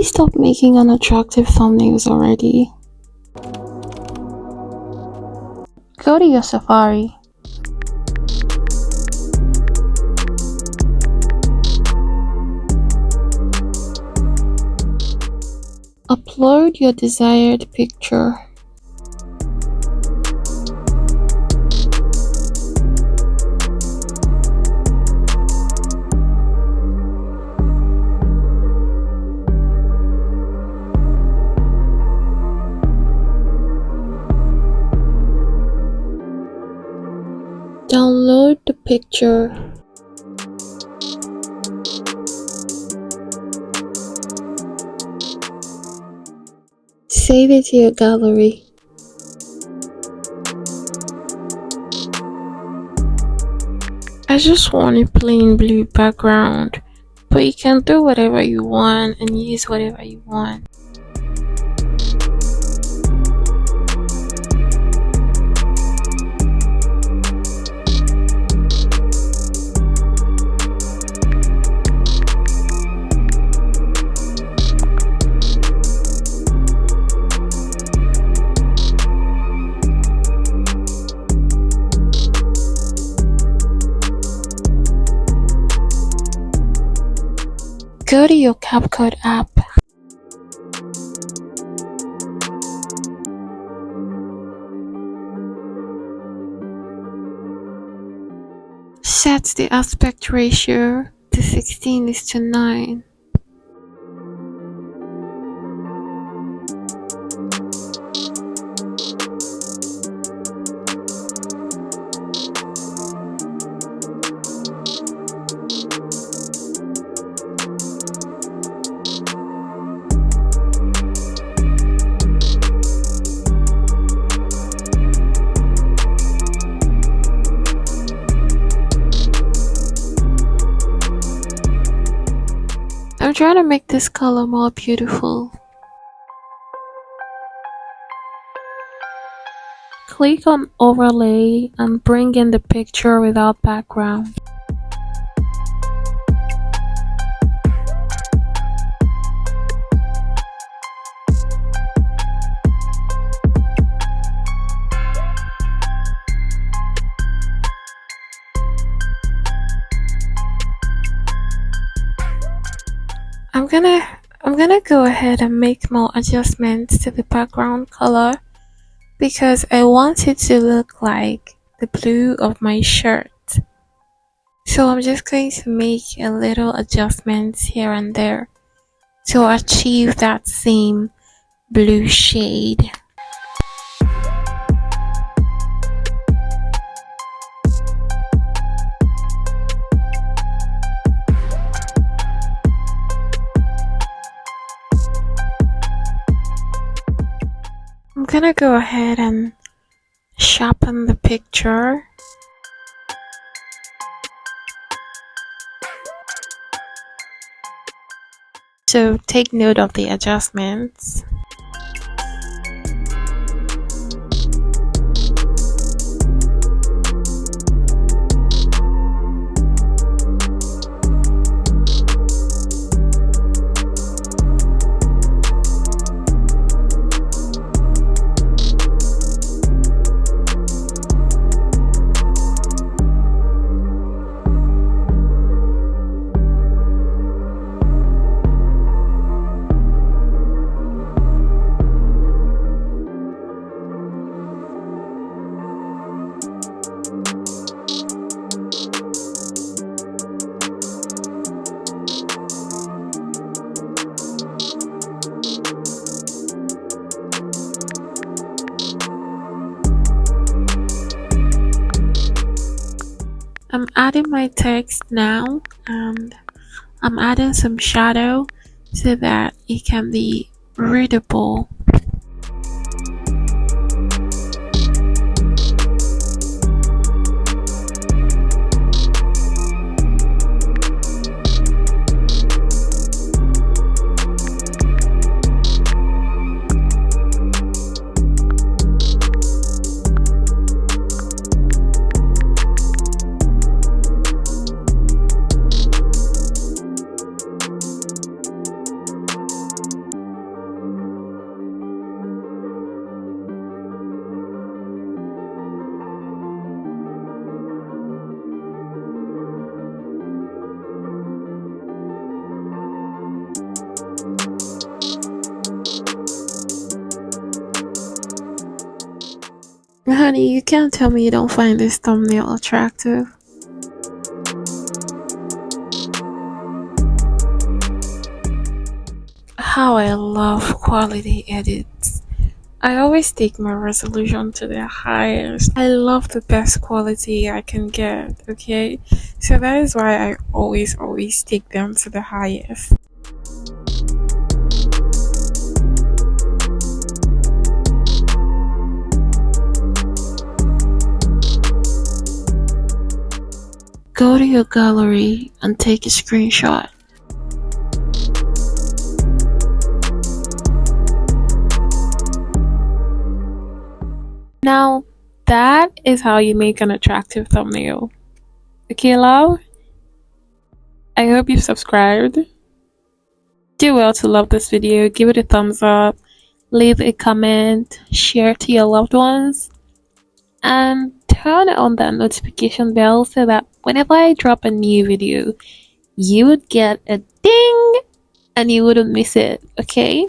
Please stop making unattractive thumbnails already. Go to your Safari. Upload your desired picture. Download the picture. Save it to your gallery. I just want a plain blue background, but you can do whatever you want and use whatever you want. Go to your CapCut app. Set the aspect ratio to 16:9. I'm trying to make this color more beautiful. Click on overlay and bring in the picture without background. I'm gonna go ahead and make more adjustments to the background color because I want it to look like the blue of my shirt. So I'm just going to make a little adjustments here and there to achieve that same blue shade. I'm gonna go ahead and sharpen the picture. So take note of the adjustments. I'm adding my text now and I'm adding some shadow so that it can be readable. Honey, you can't tell me you don't find this thumbnail attractive. How I love quality edits. I always take my resolution to the highest. I love the best quality I can get, okay? So that is why I always take them to the highest. Go to your gallery and take a screenshot. Now, that is how you make an attractive thumbnail. Okay, love? I hope you've subscribed. Do well to love this video, give it a thumbs up, leave a comment, share to your loved ones, and turn on that notification bell so that whenever I drop a new video, you would get a ding and you wouldn't miss it, okay?